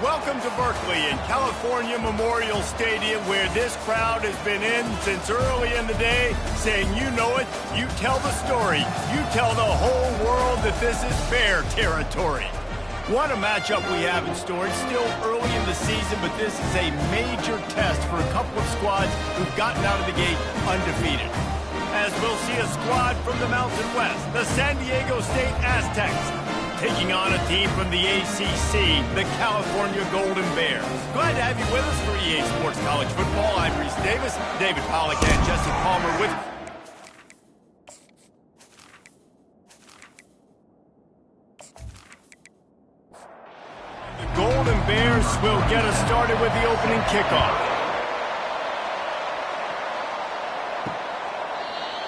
Welcome to Berkeley and California Memorial Stadium, where this crowd has been in since early in the day, saying you know it, you tell the story, you tell the whole world that this is Bear territory. What a matchup we have in store. It's still early in the season, but this is a major test for a couple of squads who've gotten out of the gate undefeated. As we'll see a squad from the Mountain West, the San Diego State Aztecs, taking on a team from the ACC, the California Golden Bears. Glad to have you with us for EA Sports College Football. I'm Reese Davis, David Pollack, and Jesse Palmer with the Golden Bears will get us started with the opening kickoff.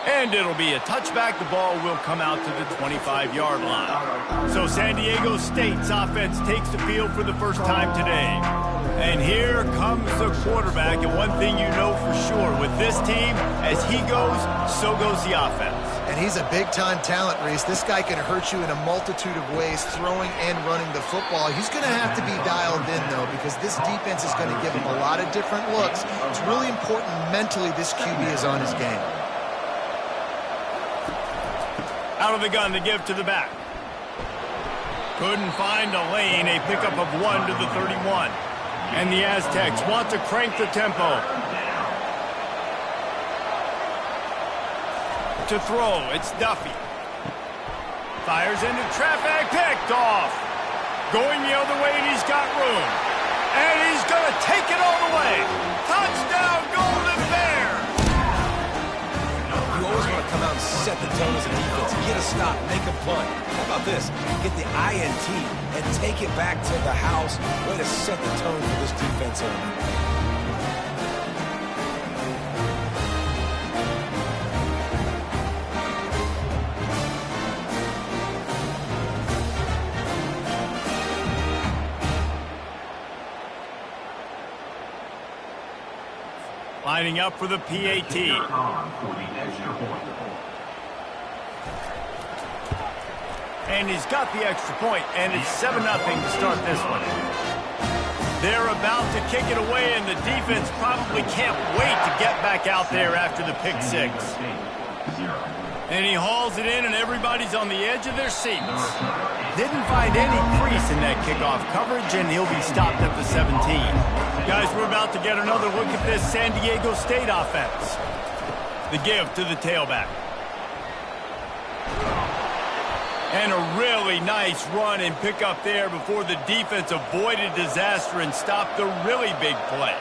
And it'll be a touchback. The ball will come out to the 25-yard line. So San Diego State's offense takes the field for the first time today. And here comes the quarterback. And one thing you know for sure, with this team, as he goes, so goes the offense. And he's a big-time talent, Reese. This guy can hurt you in a multitude of ways, throwing and running the football. He's going to have to be dialed in, though, because this defense is going to give him a lot of different looks. It's really important mentally this QB is on his game. Out of the gun to give to the back. Couldn't find a lane. A pickup of 1 to the 31. And the Aztecs want to crank the tempo. To throw, it's Duffy. Fires into traffic, picked off. Going the other way, and he's got room. And he's going to take it all the way. Touchdown, Golden Bear! You always want to come out and set the tone as a defense. Get a stop, make a punt. How about this? Get the INT and take it back to the house. Way to set the tone for this defense early. Lining up for the PAT. And he's got the extra point, and it's 7-0 to start this one. They're about to kick it away, and the defense probably can't wait to get back out there after the pick six. And he hauls it in, and everybody's on the edge of their seats. Didn't find any crease in that kickoff coverage, and he'll be stopped at the 17. Guys, we're about to get another look at this San Diego State offense. The give to the tailback. And a really nice run and pick up there before the defense avoided disaster and stopped the really big play.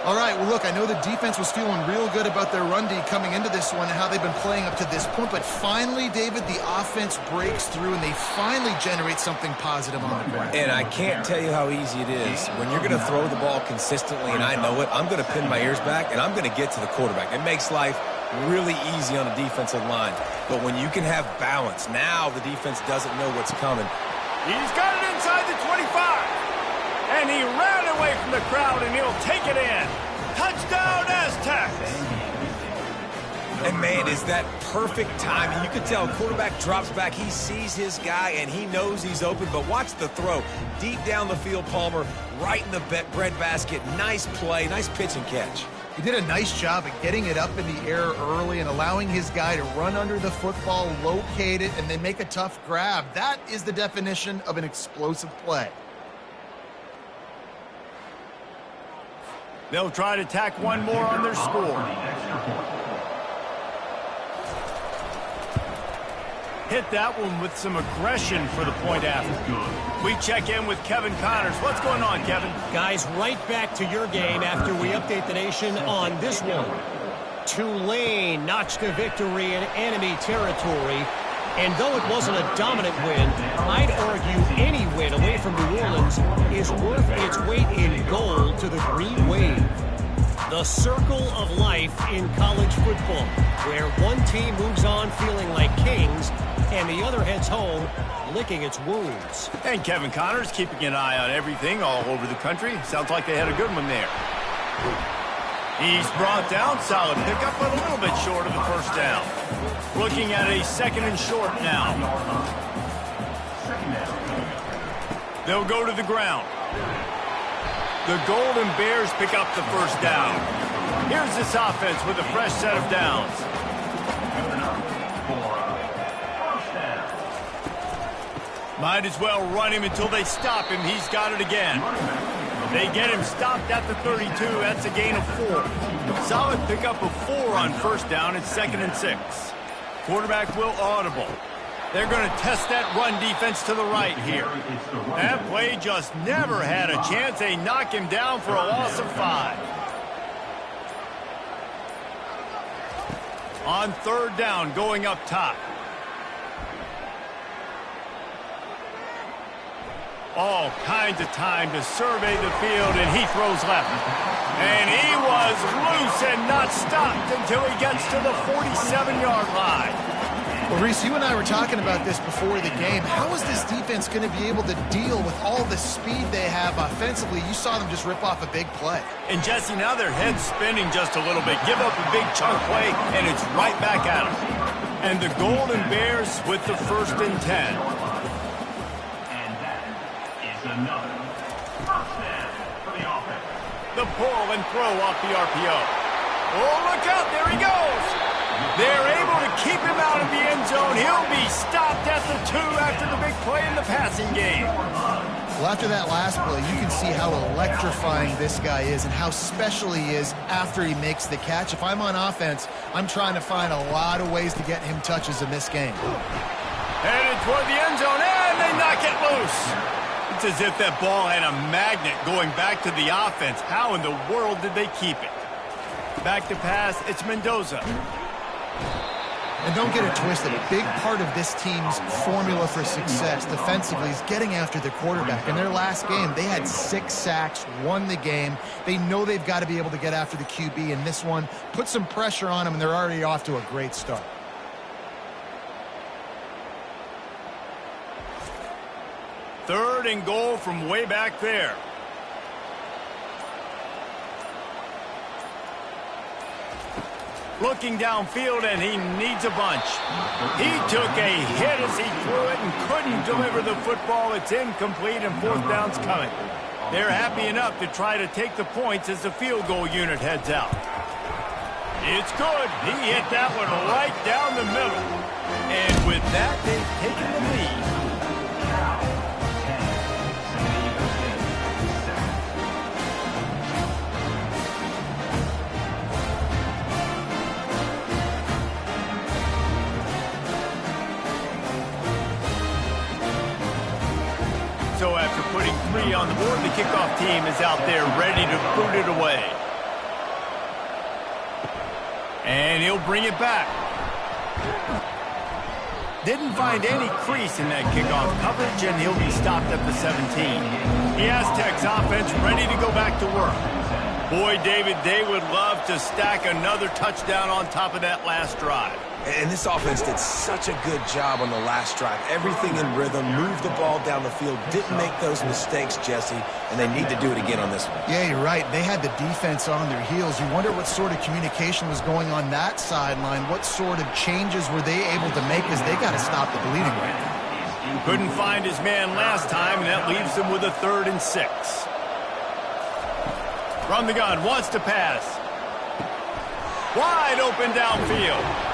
All right, well, look, I know the defense was feeling real good about their run D coming into this one and how they've been playing up to this point, but finally, David, the offense breaks through and they finally generate something positive on the ground. And I can't tell you how easy it is. When you're going to throw the ball consistently, and I know it, I'm going to pin my ears back, and I'm going to get to the quarterback. It makes life really easy on the defensive line. But when you can have balance, now the defense doesn't know what's coming. He's got it inside the 25. And he ran away from the crowd, and he'll take it in. Touchdown, Aztecs! And, man, is that perfect timing. You can tell quarterback drops back. He sees his guy, and he knows he's open. But watch the throw. Deep down the field, Palmer, right in the bread basket. Nice play, nice pitch and catch. He did a nice job at getting it up in the air early and allowing his guy to run under the football, locate it, and then make a tough grab. That is the definition of an explosive play. They'll try to tack one more on their score. Hit that one with some aggression for the point after. We check in with Kevin Connors. What's going on, Kevin? Guys, right back to your game after we update the nation on this one. Tulane notched a victory in enemy territory. And though it wasn't a dominant win, I'd argue any win away from New Orleans is worth its weight in gold to the Green Wave. The circle of life in college football, where one team moves on feeling like kings and the other heads home licking its wounds. And Kevin Connors keeping an eye on everything all over the country. Sounds like they had a good one there. He's brought down, solid pickup, but a little bit short of the first down. Looking at a 2nd and short now. They'll go to the ground. The Golden Bears pick up the first down. Here's this offense with a fresh set of downs. Might as well run him until they stop him. He's got it again. They get him stopped at the 32. That's a gain of 4. Solid pickup of 4 on first down. It's 2nd and 6. Quarterback will audible. They're going to test that run defense to the right here. That play just never had a chance. They knock him down for a loss of 5. On third down, going up top. All kinds of time to survey the field, and he throws left. And he was loose and not stopped until he gets to the 47-yard line. Well, Reese, you and I were talking about this before the game. How is this defense going to be able to deal with all the speed they have offensively? You saw them just rip off a big play. And, Jesse, now their head's spinning just a little bit. Give up a big chunk play, and it's right back at them. And the Golden Bears with the 1st and 10. Another first down for the offense. The pull and throw off the RPO. Oh, look out, there he goes. They're able to keep him out of the end zone. He'll be stopped at the 2 after the big play in the passing game. Well, after that last play, you can see how electrifying this guy is and how special he is after he makes the catch. If I'm on offense, I'm trying to find a lot of ways to get him touches in this game. Headed toward the end zone, and they knock it loose. It's as if that ball had a magnet going back to the offense. How in the world did they keep it? Back to pass, it's Mendoza. And don't get it twisted. A big part of this team's formula for success defensively is getting after the quarterback. In their last game, they had 6 sacks, won the game. They know they've got to be able to get after the QB, and this one put some pressure on them, and they're already off to a great start. Third and goal from way back there. Looking downfield, and he needs a bunch. He took a hit as he threw it and couldn't deliver the football. It's incomplete, and 4th down's coming. They're happy enough to try to take the points as the field goal unit heads out. It's good. He hit that one right down the middle. And with that, they've taken the lead. So after putting 3 on the board, the kickoff team is out there ready to boot it away. And he'll bring it back. Didn't find any crease in that kickoff coverage, and he'll be stopped at the 17. The Aztecs offense ready to go back to work. Boy, David, they would love to stack another touchdown on top of that last drive. And this offense did such a good job on the last drive. Everything in rhythm, moved the ball down the field, didn't make those mistakes, Jesse, and they need to do it again on this one. Yeah, you're right. They had the defense on their heels. You wonder what sort of communication was going on that sideline. What sort of changes were they able to make as they got to stop the bleeding right now. Couldn't find his man last time, and that leaves them with a 3rd and 6. From the gun, wants to pass. Wide open downfield.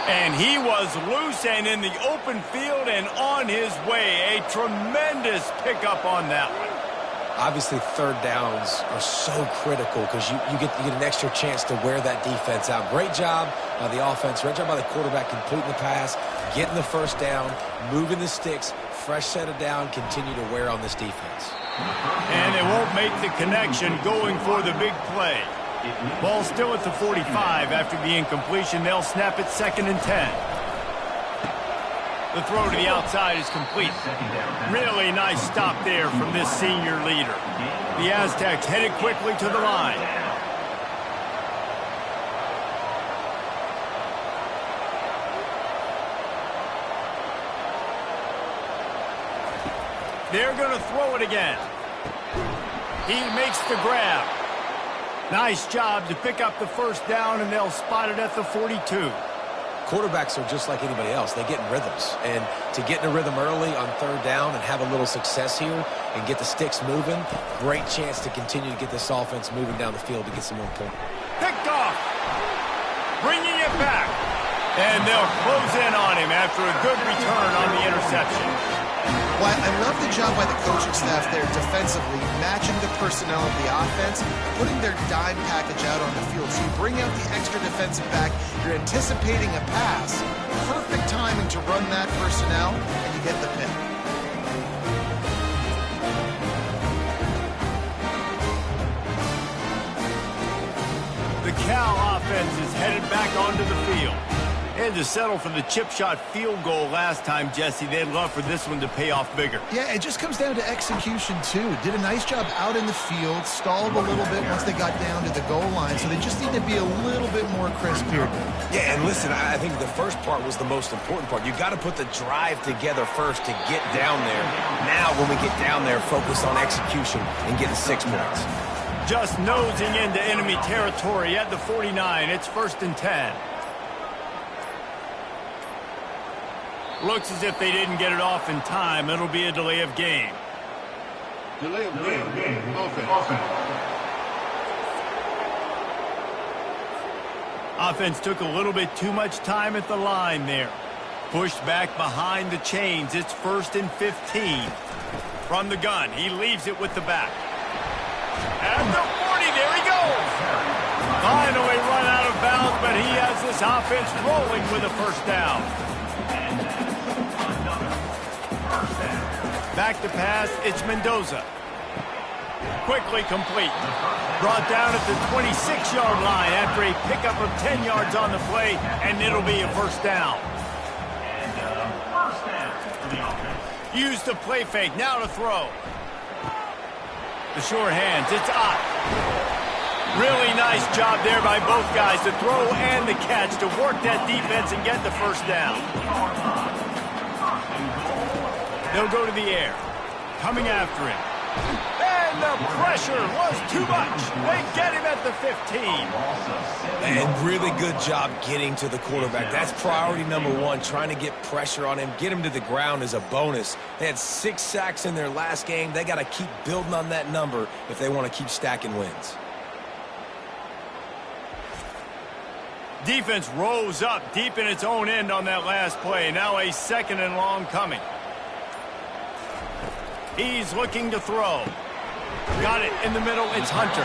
And he was loose and in the open field and on his way. A tremendous pickup on that one. Obviously, 3rd downs are so critical because you get an extra chance to wear that defense out. Great job by the offense. Great job by the quarterback completing the pass, getting the 1st down, moving the sticks, fresh set of down, continue to wear on this defense. And they won't make the connection going for the big play. Ball still at the 45 after the incompletion. They'll snap it 2nd and 10. The throw to the outside is complete. Really nice stop there from this senior leader. The Aztecs headed quickly to the line. They're going to throw it again. He makes the grab. Nice job to pick up the 1st down, and they'll spot it at the 42. quarterbacks are just like anybody else. They get in rhythms. And to get in a rhythm early on third down and have a little success here and get the sticks moving, great chance to continue to get this offense moving down the field to get some more points. Picked off. Bringing it back. And they'll close in on him after a good return on the interception. Well, I love the job by the coaching staff there defensively, matching the personnel of the offense, putting their dime package out on the field. So you bring out the extra defensive back, you're anticipating a pass, perfect timing to run that personnel, and you get the pick. The Cal offense is headed back onto the field. And to settle for the chip shot field goal last time, Jesse, they'd love for this one to pay off bigger. Yeah, it just comes down to execution, too. Did a nice job out in the field, stalled a little bit once they got down to the goal line, so they just need to be a little bit more crisp here. Yeah, and listen, I think the first part was the most important part. You got to put the drive together first to get down there. Now, when we get down there, focus on execution and getting 6 points. Just nosing into enemy territory at the 49. It's 1st and 10. Looks as if they didn't get it off in time. It'll be a delay of game. Delay of game. Offense. Offense took a little bit too much time at the line there. Pushed back behind the chains. It's 1st and 15. From the gun, he leaves it with the back. At the 40, there he goes. Finally run out of bounds, but he has this offense rolling with a 1st down. Back to pass, it's Mendoza. Quickly complete. Brought down at the 26-yard line after a pickup of 10 yards on the play, and it'll be a 1st down. Use the play fake, now to throw. The short hands, it's Ott. Really nice job there by both guys to throw and the catch to work that defense and get the 1st down. They'll go to the air. Coming after him. And the pressure was too much. They get him at the 15. And really good job getting to the quarterback. That's priority number 1, trying to get pressure on him. Get him to the ground is a bonus. They had 6 sacks in their last game. They got to keep building on that number if they want to keep stacking wins. Defense rose up deep in its own end on that last play. Now a 2nd and long coming. He's looking to throw. Got it in the middle. It's Hunter.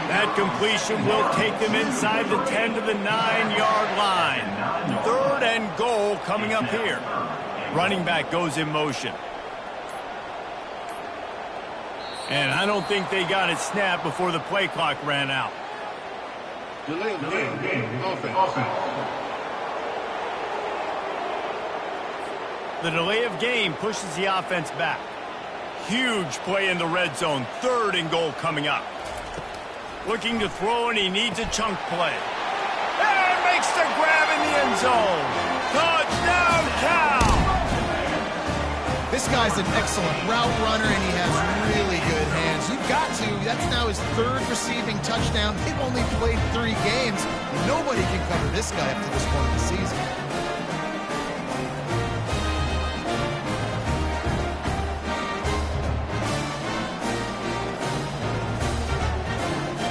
That completion will take them inside the 10 to the 9-yard line. 3rd and goal coming up here. Running back goes in motion. And I don't think they got it snapped before the play clock ran out. Delay of game. Offense. The delay of game pushes the offense back. Huge play in the red zone. 3rd and goal coming up. Looking to throw, and he needs a chunk play. And makes the grab in the end zone. Touchdown, Cal! This guy's an excellent route runner, and he has really good hands. You've got to. That's now his 3rd receiving touchdown. They've only played 3 games. Nobody can cover this guy up to this point in the season.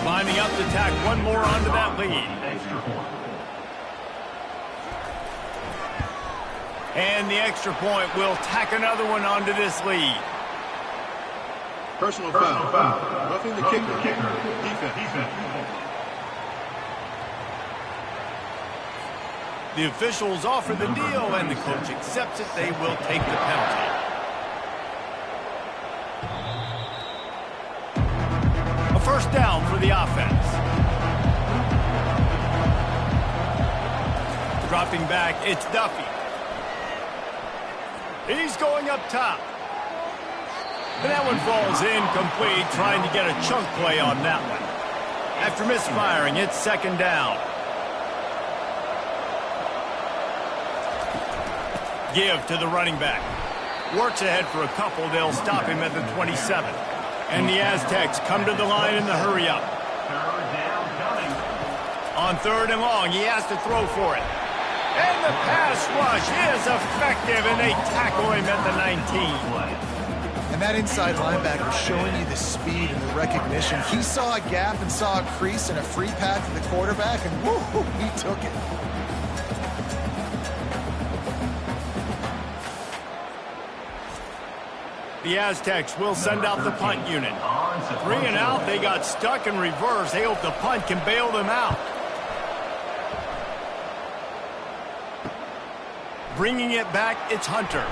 Lining up to tack one more onto that lead. And the extra point will tack another one onto this lead. Personal foul. Roughing the kicker. Defense. The officials offer the deal, and the coach accepts it. They will take the penalty. A 1st down for the offense. Dropping back, it's Duffy. He's going up top. And that one falls incomplete, trying to get a chunk play on that one. After misfiring, it's 2nd down. Give to the running back. Works ahead for a couple. They'll stop him at the 27. And the Aztecs come to the line in the hurry-up. On 3rd and long, he has to throw for it. And the pass rush is effective, and they tackle him at the 19. And that inside linebacker showing you the speed and the recognition. He saw a gap and saw a crease and a free path to the quarterback, and woo, he took it. The Aztecs will send out the punt unit. 3 and out, they got stuck in reverse. They hope the punt can bail them out. Bringing it back, it's Hunter.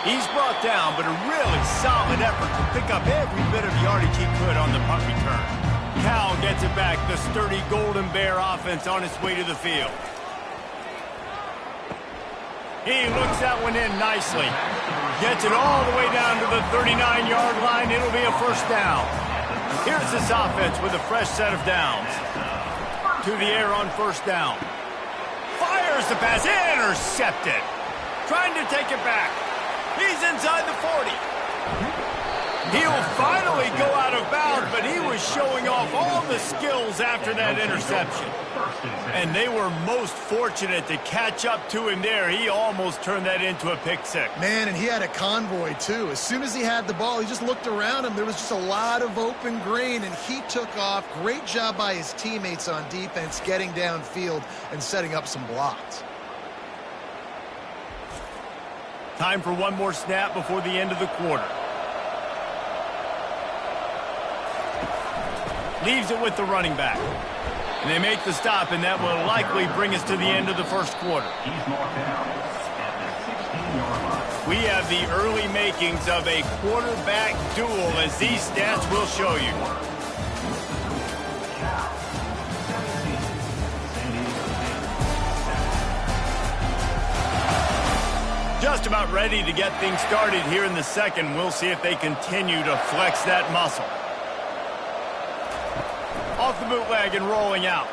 He's brought down, but a really solid effort to pick up every bit of yardage he could on the punt return. Cal gets it back, the sturdy Golden Bear offense on its way to the field. He looks that one in nicely. Gets it all the way down to the 39-yard line. It'll be a first down. Here's this offense with a fresh set of downs. To the air on first down. Fires the pass, intercepted. Trying to take it back. He's inside the 40. He'll finally go out of bounds, but he was showing off all the skills after that interception. And they were most fortunate to catch up to him there. He almost turned that into a pick six. Man, and he had a convoy, too. As soon as he had the ball, he just looked around him. There was just a lot of open green, and he took off. Great job by his teammates on defense, getting downfield and setting up some blocks. Time for one more snap before the end of the quarter. Leaves it with the running back. And they make the stop, and that will likely bring us to the end of the first quarter. We have the early makings of a quarterback duel, as these stats will show you. Just about ready to get things started here in the second. We'll see if they continue to flex that muscle. Off the bootleg and rolling out.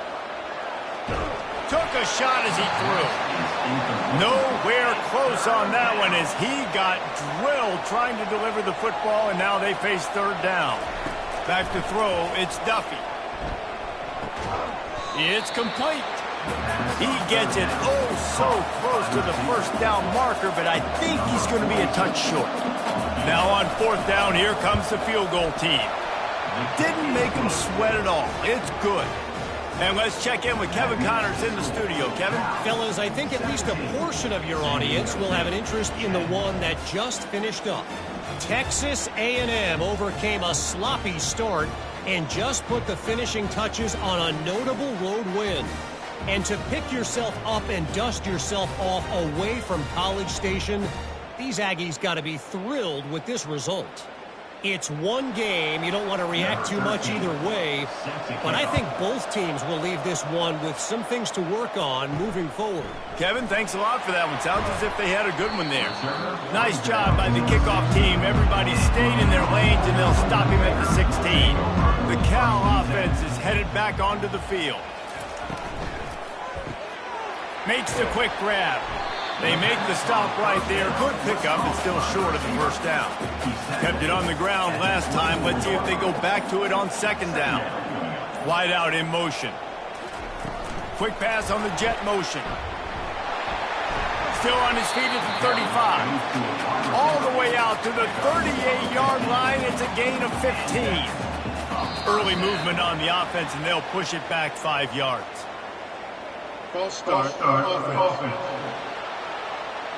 Took a shot as he threw. Nowhere close on that one as he got drilled trying to deliver the football, and now they face third down. Back to throw, it's Duffy. It's complete. He gets it so close to the first down marker, but I think he's going to be a touch short. Now on fourth down, here comes the field goal team. Didn't make him sweat at all. It's good. And let's check in with Kevin Connors in the studio. Kevin? Fellas, I think at least a portion of your audience will have an interest in the one that just finished up. Texas A&M overcame a sloppy start and just put the finishing touches on a notable road win. And to pick yourself up and dust yourself off away from College Station, these Aggies got to be thrilled with this result. It's one game. You don't want to react too much either way, but I think both teams will leave this one with some things to work on moving forward. Kevin, thanks a lot for that one. Sounds as if they had a good one there. Nice job by the kickoff team. Everybody stayed in their lanes, and they'll stop him at the 16. The Cal offense is headed back onto the field. Makes the quick grab. They make the stop right there. Good pickup, but still short of the first down. Kept it on the ground last time. Let's see if they go back to it on second down. Wide out in motion. Quick pass on the jet motion. Still on his feet at the 35. All the way out to the 38-yard line. It's a gain of 15. Early movement on the offense, and they'll push it back 5 yards. False start offense.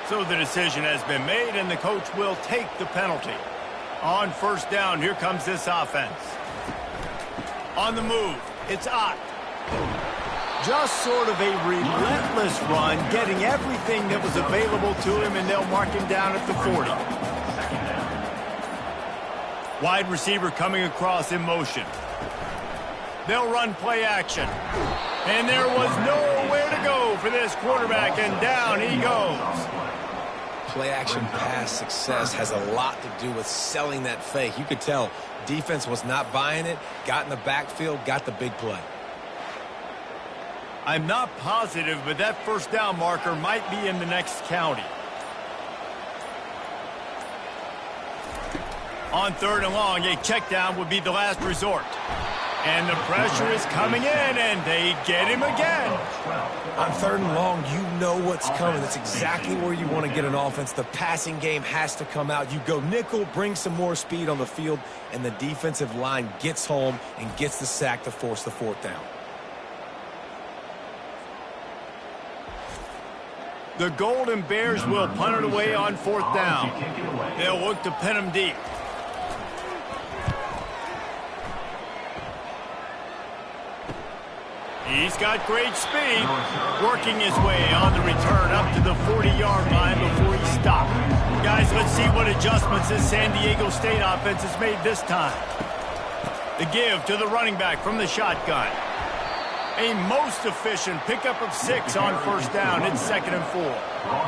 So the decision has been made, and the coach will take the penalty. On first down, here comes this offense. On the move, it's Ott. Just sort of a relentless run, getting everything that was available to him, and they'll mark him down at the 40. Wide receiver coming across in motion. They'll run play action. And there was nowhere to go for this quarterback, and down he goes. Play-action pass success has a lot to do with selling that fake. You could tell defense was not buying it, got in the backfield, got the big play. I'm not positive, but that first down marker might be in the next county. On third and long, a check down would be the last resort. And the pressure is coming in, and they get him again. I'm 3rd and long, you know what's coming. That's exactly where you want to get an offense. The passing game has to come out. You go nickel, bring some more speed on the field, and the defensive line gets home and gets the sack to force the 4th down. The Golden Bears will punt it away on 4th down. They'll look to pin him deep. He's got great speed, working his way on the return up to the 40-yard line before he stopped. Guys, let's see what adjustments this San Diego State offense has made this time. The give to the running back from the shotgun. A most efficient pickup of 6 on 1st down. It's 2nd and 4.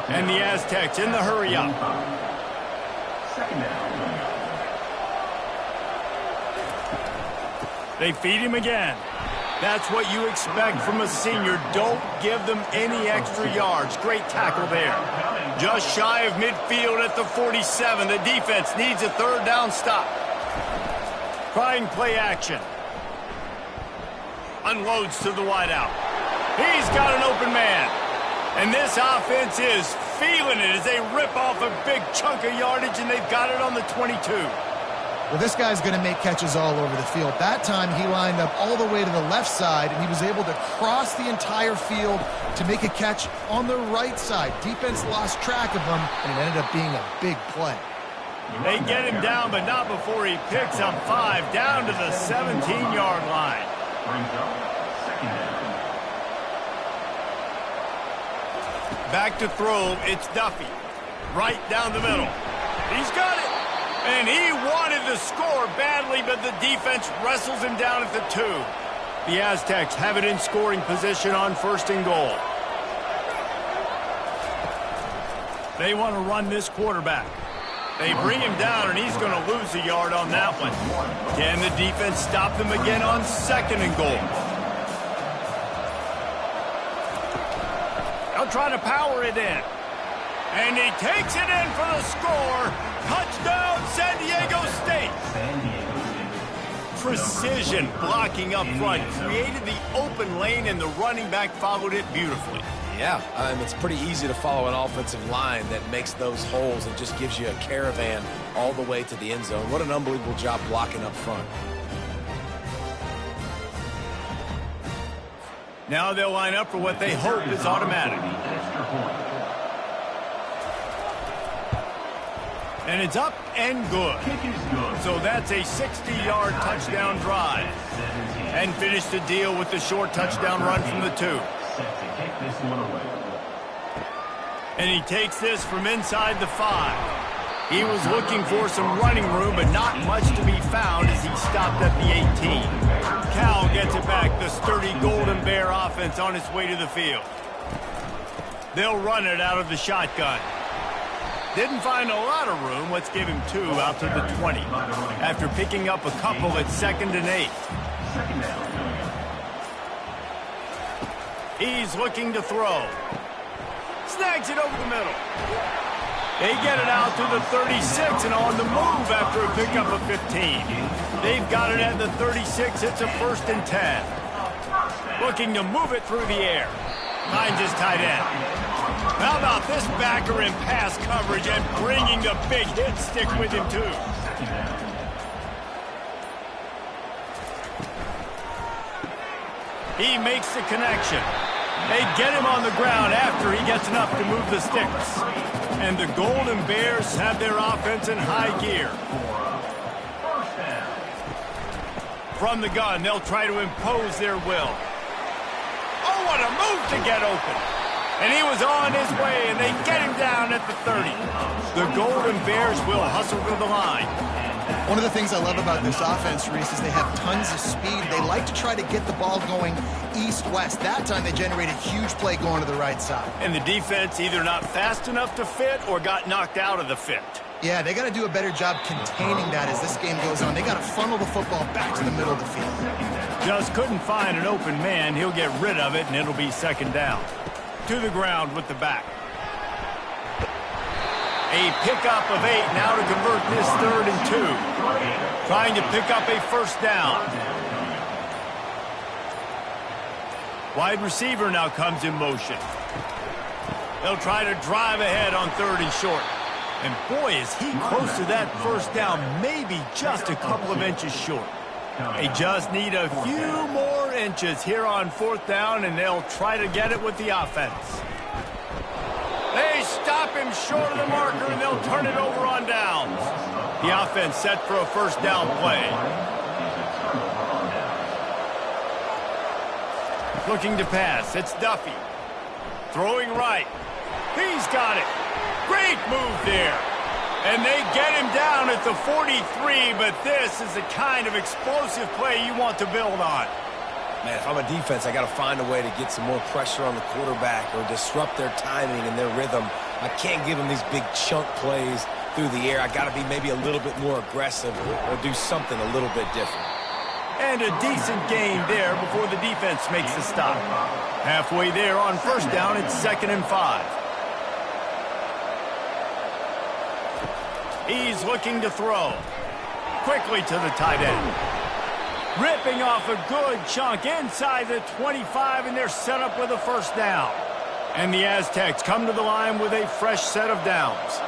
And the Aztecs in the hurry-up. 2nd down. They feed him again. That's what you expect from a senior. Don't give them any extra yards. Great tackle there. Just shy of midfield at the 47. The defense needs a 3rd down stop. Trying play action. Unloads to the wideout. He's got an open man. And this offense is feeling it as they rip off a big chunk of yardage, and they've got it on the 22. Well, this guy's going to make catches all over the field. That time, he lined up all the way to the left side, and he was able to cross the entire field to make a catch on the right side. Defense lost track of him, and it ended up being a big play. They get him down, but not before he picks up 5 down to the 17-yard line. Brings up 2nd down. Back to throw, it's Duffy. Right down the middle. He's got it. And he wanted to score badly, but the defense wrestles him down at the 2. The Aztecs have it in scoring position on 1st and goal. They want to run this quarterback. They bring him down, and he's going to lose a yard on that one. Can the defense stop them again on 2nd and goal? They'll try to power it in. And he takes it in for the score. Touchdown, San Diego State. Precision blocking up front. Created the open lane, and the running back followed it beautifully. Yeah, it's pretty easy to follow an offensive line that makes those holes and just gives you a caravan all the way to the end zone. What an unbelievable job blocking up front. Now they'll line up for what they hope is automatic. And it's up and good. So that's a 60-yard touchdown drive. And finish the deal with the short touchdown run from the 2. And he takes this from inside the 5. He was looking for some running room, but not much to be found as he stopped at the 18. Cal gets it back, the sturdy Golden Bear offense on its way to the field. They'll run it out of the shotgun. Didn't find a lot of room. Let's give him 2 out to the 20. After picking up a couple at 2nd and 8. He's looking to throw. Snags it over the middle. They get it out to the 36 and on the move after a pickup of 15. They've got it at the 36. It's a 1st and 10. Looking to move it through the air. Finds his tight end. How about this backer in pass coverage and bringing the big hit stick with him, too? He makes the connection. They get him on the ground after he gets enough to move the sticks. And the Golden Bears have their offense in high gear. From the gun, they'll try to impose their will. Oh, what a move to get open. And he was on his way, and they get him down at the 30. The Golden Bears will hustle to the line. One of the things I love about this offense, Reese, is they have tons of speed. They like to try to get the ball going east-west. That time they generated a huge play going to the right side. And the defense either not fast enough to fit or got knocked out of the fit. Yeah, they got to do a better job containing that as this game goes on. They got to funnel the football back to the middle of the field. Just couldn't find an open man. He'll get rid of it, and it'll be 2nd down. To the ground with the back. A pickup of 8 now to convert this 3rd and 2. Trying to pick up a 1st down. Wide receiver now comes in motion. They'll try to drive ahead on 3rd and short. And boy, is he close to that first down, maybe just a couple of inches short. They just need a few more inches here on 4th down, and they'll try to get it with the offense. They stop him short of the marker, and they'll turn it over on downs. The offense set for a first down play. Looking to pass, it's Duffy. Throwing right. He's got it. Great move there. And they get him down at the 43, but this is the kind of explosive play you want to build on. Man, if I'm a defense, I got to find a way to get some more pressure on the quarterback or disrupt their timing and their rhythm. I can't give them these big chunk plays through the air. I got to be maybe a little bit more aggressive or do something a little bit different. And a decent gain there before the defense makes the stop. Halfway there on first down, it's 2nd and 5. He's looking to throw. Quickly to the tight end. Ripping off a good chunk inside the 25, and they're set up with a first down. And the Aztecs come to the line with a fresh set of downs.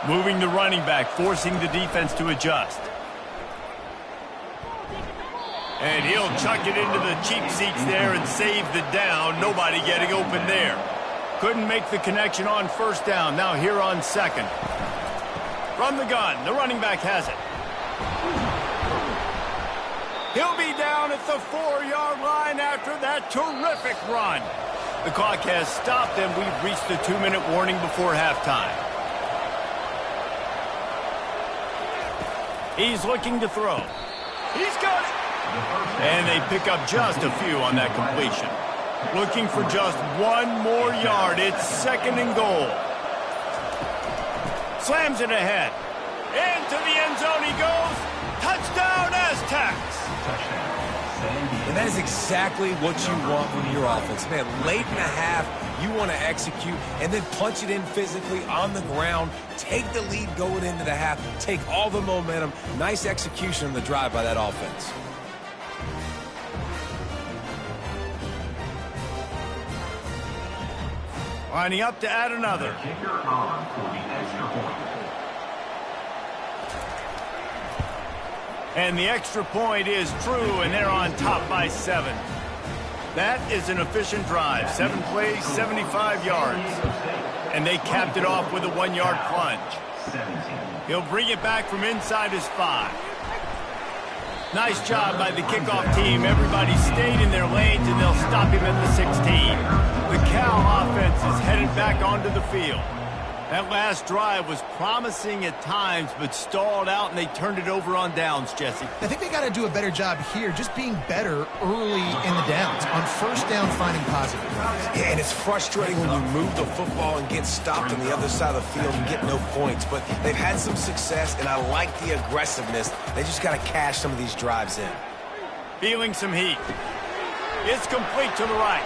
Moving the running back, forcing the defense to adjust. And he'll chuck it into the cheap seats there and save the down. Nobody getting open there. Couldn't make the connection on first down. Now here on 2nd. From the gun, the running back has it. He'll be down at the 4-yard line after that terrific run. The clock has stopped, and we've reached the 2-minute warning before halftime. He's looking to throw. He's got it. And they pick up just a few on that completion. Looking for just one more yard. It's 2nd and goal. Slams it ahead. Into the end zone he goes. Touchdown, Aztecs. And that is exactly what you want from your offense. Man, late in the half, you want to execute and then punch it in physically on the ground. Take the lead going into the half. Take all the momentum. Nice execution on the drive by that offense. Lining up to add another. Kicker on for the extra point. And the extra point is true, and they're on top by 7. That is an efficient drive. 7 plays, 75 yards. And they capped it off with a 1-yard plunge. He'll bring it back from inside his 5. Nice job by the kickoff team. Everybody stayed in their lanes, and they'll stop him at the 16. The Cal offense is headed back onto the field. That last drive was promising at times, but stalled out, and they turned it over on downs, Jesse. I think they got to do a better job here, just being better early in the downs. On first down, finding positive plays. Yeah, and it's frustrating when you move the football and get stopped on the other side of the field and get no points. But they've had some success, and I like the aggressiveness. They just got to cash some of these drives in. Feeling some heat. It's complete to the right.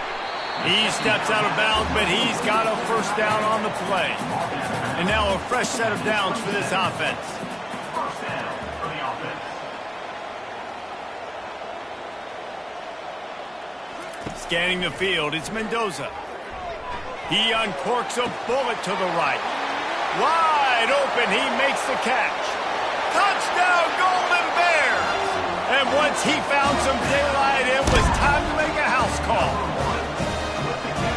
He steps out of bounds, but he's got a first down on the play. And now a fresh set of downs for this offense. First down for the offense. Scanning the field, it's Mendoza. He uncorks a bullet to the right. Wide open, he makes the catch. Touchdown, Golden Bears! And once he found some daylight, it was time to make a house call.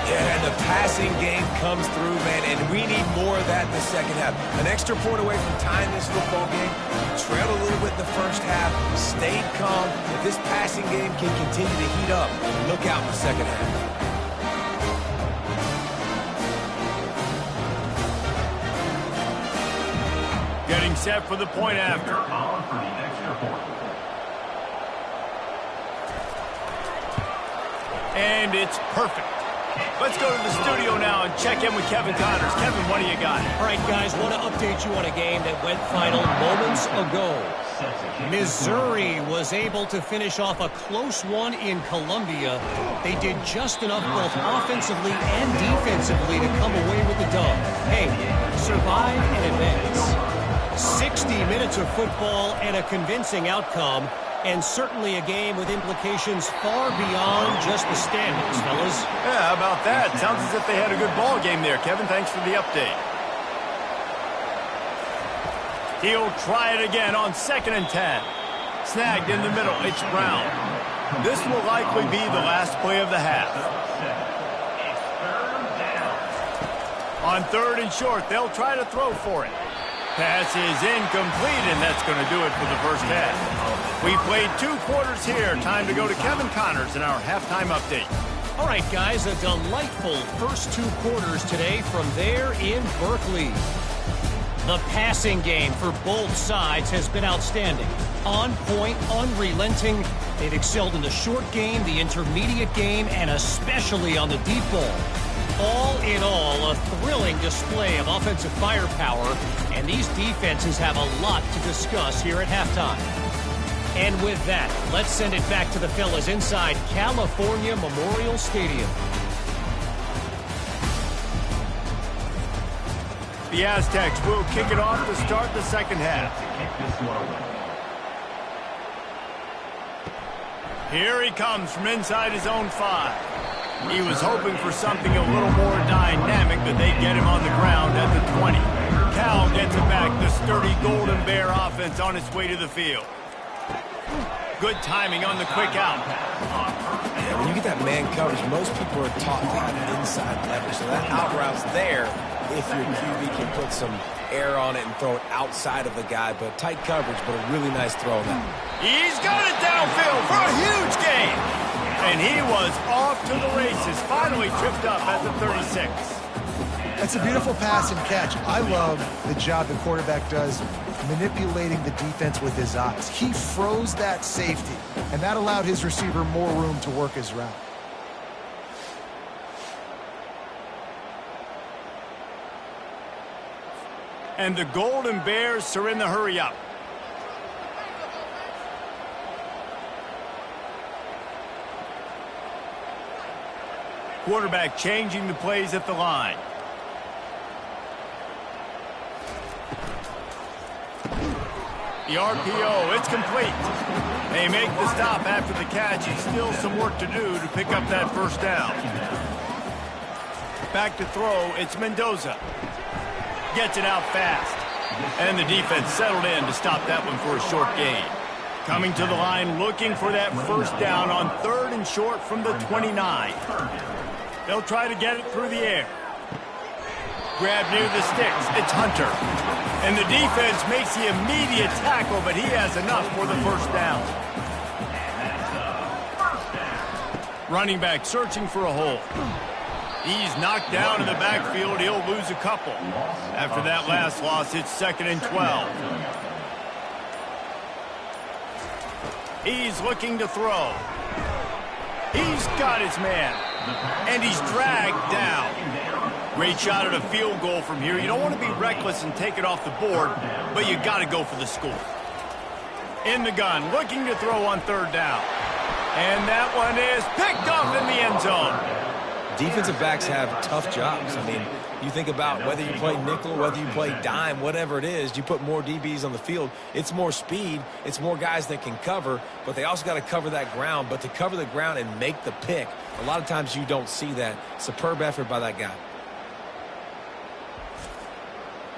Yeah, and the passing game comes through, man, and we need more of that in the second half. An extra point away from tying this football game. Trailed a little bit in the first half, stayed calm. If this passing game can continue to heat up, look out in the second half. Getting set for the point after. On for the extra point. And it's perfect. Let's go to the studio now and check in with Kevin Connors. Kevin, what do you got? All right, guys, want to update you on a game that went final moments ago. Missouri was able to finish off a close one in Columbia. They did just enough both offensively and defensively to come away with the dub. Hey, survive and advance. 60 minutes of football and a convincing outcome. And certainly a game with implications far beyond just the standings, fellas. Yeah, how about that? Sounds as if they had a good ball game there, Kevin. Thanks for the update. He'll try it again on 2nd and 10. Snagged in the middle. It's Brown. This will likely be the last play of the half. On 3rd and short, they'll try to throw for it. Pass is incomplete, and that's going to do it for the first half. We played 2 quarters here. Time to go to Kevin Connors in our halftime update. All right, guys, a delightful first 2 quarters today from there in Berkeley. The passing game for both sides has been outstanding. On point, unrelenting. They've excelled in the short game, the intermediate game, and especially on the deep ball. All in all, a thrilling display of offensive firepower, and these defenses have a lot to discuss here at halftime. And with that, let's send it back to the fellas inside California Memorial Stadium. The Aztecs will kick it off to start the second half. Here he comes from inside his own 5. He was hoping for something a little more dynamic, but they get him on the ground at the 20. Cal gets it back. The sturdy Golden Bear offense on its way to the field. Good timing on the quick out. Yeah, when you get that man coverage, most people are taught to have inside leverage. So that out route's there if your QB can put some air on it and throw it outside of the guy. But tight coverage, but a really nice throw on that. He's got it downfield for a huge gain. And he was off to the races, finally tripped up at the 36. That's a beautiful pass and catch. I love the job the quarterback does manipulating the defense with his eyes. He froze that safety, and that allowed his receiver more room to work his route. And the Golden Bears are in the hurry-up. Quarterback changing the plays at the line. The RPO, it's complete. They make the stop after the catch, and still some work to do to pick up that first down. Back to throw, it's Mendoza. Gets it out fast. And the defense settled in to stop that one for a short gain. Coming to the line, looking for that first down on 3rd and short from the 29. They'll try to get it through the air. Grab near the sticks. It's Hunter. And the defense makes the immediate tackle, but he has enough for the first down. Running back searching for a hole. He's knocked down in the backfield. He'll lose a couple. After that last loss, it's 2nd and 12. He's looking to throw. He's got his man. And he's dragged down. Great shot at a field goal from here. You don't want to be reckless and take it off the board, but you got to go for the score. In the gun, looking to throw on 3rd down. And that one is picked off in the end zone. Defensive backs have tough jobs. I mean, you think about whether you play nickel, whether you play dime, whatever it is, you put more DBs on the field. It's more speed. It's more guys that can cover, but they also got to cover that ground. But to cover the ground and make the pick, a lot of times you don't see that. Superb effort by that guy.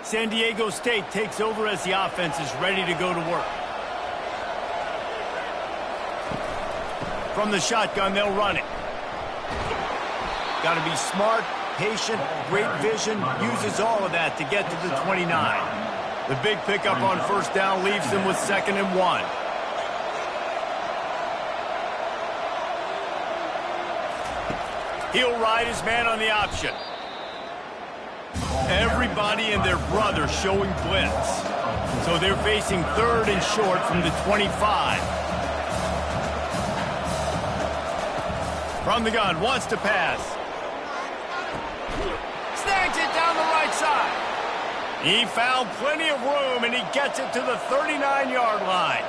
San Diego State takes over as the offense is ready to go to work. From the shotgun, they'll run it. Got to be smart, patient, great vision, uses all of that to get to the 29. The big pickup on first down leaves them with 2nd and 1. He'll ride his man on the option. Everybody and their brother showing blitz. So they're facing 3rd and short from the 25. From the gun, wants to pass. Snags it down the right side. He found plenty of room, and he gets it to the 39-yard line.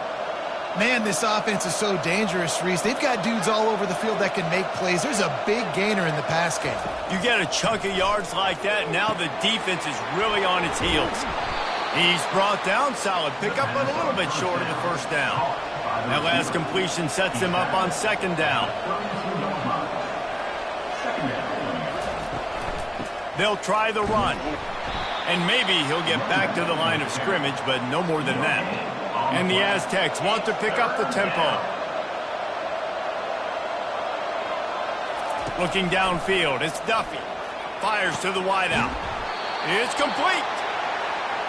Man, this offense is so dangerous, Reese. They've got dudes all over the field that can make plays. There's a big gainer in the pass game. You get a chunk of yards like that, now the defense is really on its heels. He's brought down, solid pickup, but a little bit short of the first down. That last completion sets him up on second down. They'll try the run. And maybe he'll get back to the line of scrimmage, but no more than that. And the Aztecs want to pick up the tempo. Looking downfield, it's Duffy. Fires to the wideout. It's complete.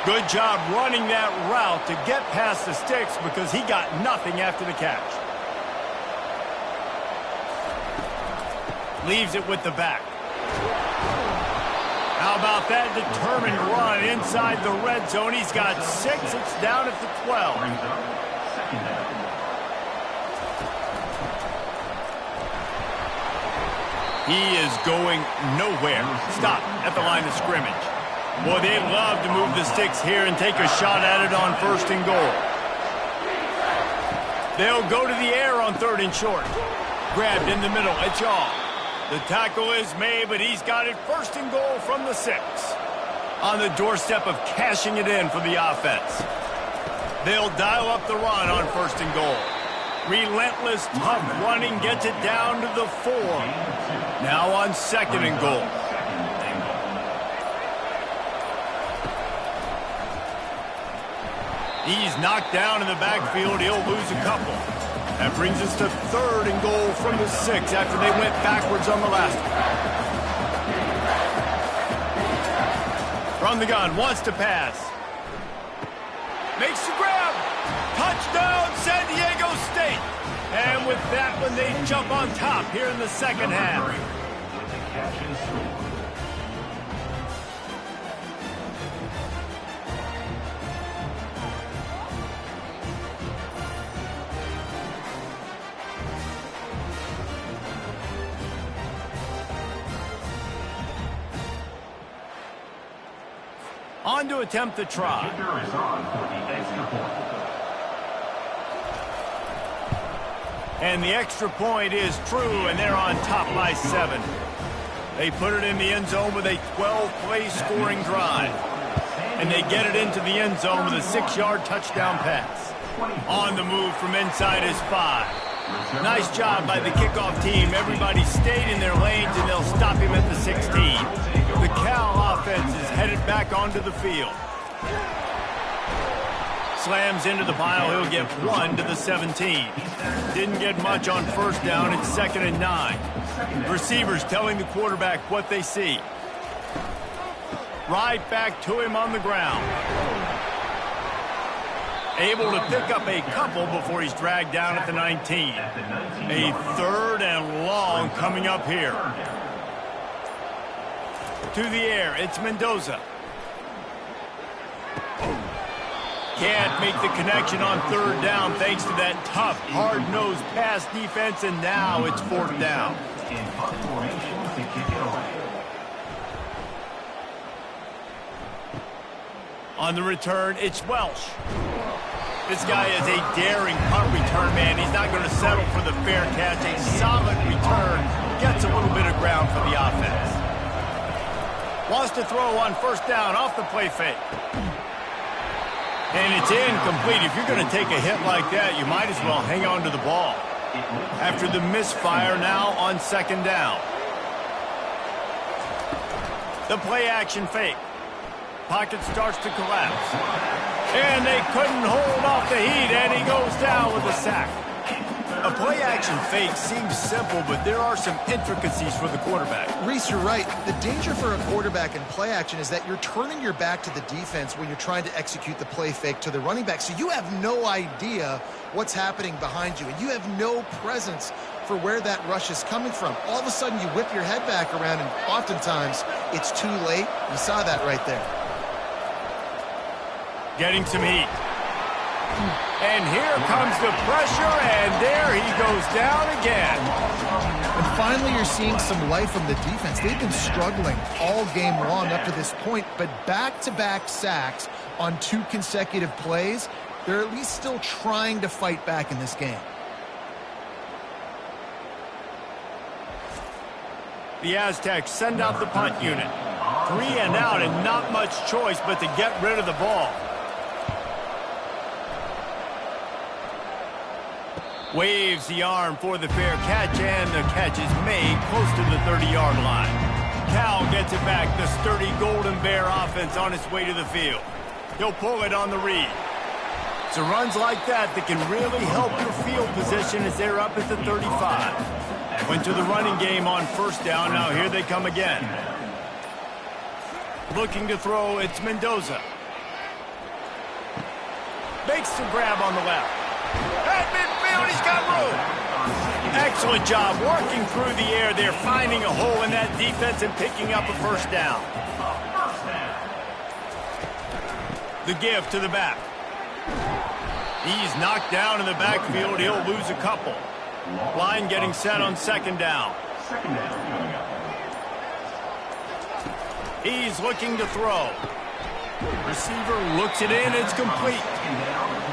Good job running that route to get past the sticks because he got nothing after the catch. Leaves it with the back. How about that determined run inside the red zone? He's got 6. It's down at the 12. He is going nowhere. Stop at the line of scrimmage. Boy, they'd love to move the sticks here and take a shot at it on 1st and goal. They'll go to the air on 3rd and short. Grabbed in the middle. It's off. The tackle is made, but he's got it 1st and goal from the 6. On the doorstep of cashing it in for the offense. They'll dial up the run on 1st and goal. Relentless, tough running gets it down to the 4. Now on 2nd and goal. He's knocked down in the backfield. He'll lose a couple. That brings us to 3rd and goal from the 6 after they went backwards on the last one. From the gun, wants to pass. Makes the grab. Touchdown, San Diego State. And with that one, they jump on top here in the 2nd half. On to attempt the try. And the extra point is true, and they're on top by 7. They put it in the end zone with a 12-play scoring drive. And they get it into the end zone with a 6-yard touchdown pass. On the move from inside is 5. Nice job by the kickoff team. Everybody stayed in their lanes, and they'll stop him at the 16. The Cal offense is headed back onto the field. Slams into the pile. He'll get 1 to the 17. Didn't get much on 1st down. It's 2nd and 9. Receivers telling the quarterback what they see. Right back to him on the ground. Able to pick up a couple before he's dragged down at the 19. A 3rd and long coming up here. To the air, it's Mendoza. Can't make the connection on 3rd down thanks to that tough, hard-nosed pass defense, and now it's 4th down. On the return, it's Welsh. This guy is a daring punt return man. He's not going to settle for the fair catch. A solid return. Gets a little bit of ground for the offense. Wants to throw on 1st down off the play fake. And it's incomplete. If you're going to take a hit like that, you might as well hang on to the ball. After the misfire, now on 2nd down. The play action fake. Pocket starts to collapse. And they couldn't hold off the heat, and he goes down with a sack. A play-action fake seems simple, but there are some intricacies for the quarterback. Reese, you're right. The danger for a quarterback in play-action is that you're turning your back to the defense when you're trying to execute the play fake to the running back. So you have no idea what's happening behind you, and you have no presence for where that rush is coming from. All of a sudden, you whip your head back around, and oftentimes it's too late. You saw that right there. Getting some heat. And here comes the pressure, and there he goes down again. And finally, you're seeing some life from the defense. They've been struggling all game long up to this point, but back-to-back sacks on 2 consecutive plays, they're at least still trying to fight back in this game. The Aztecs send out the punt unit. 3 and out, and not much choice but to get rid of the ball. Waves the arm for the fair catch, and the catch is made close to the 30-yard line. Cal gets it back, the sturdy Golden Bear offense on its way to the field. He'll pull it on the read. So runs like that can really help your field position as they're up at the 35. Went to the running game on first down. Now here they come again. Looking to throw, it's Mendoza. Makes the grab on the left. At midfield, he's got room. Excellent job working through the air there, finding a hole in that defense and picking up a first down. The give to the back. He's knocked down in the backfield. He'll lose a couple. Line getting set on second down. He's looking to throw. Receiver looks it in. It's complete.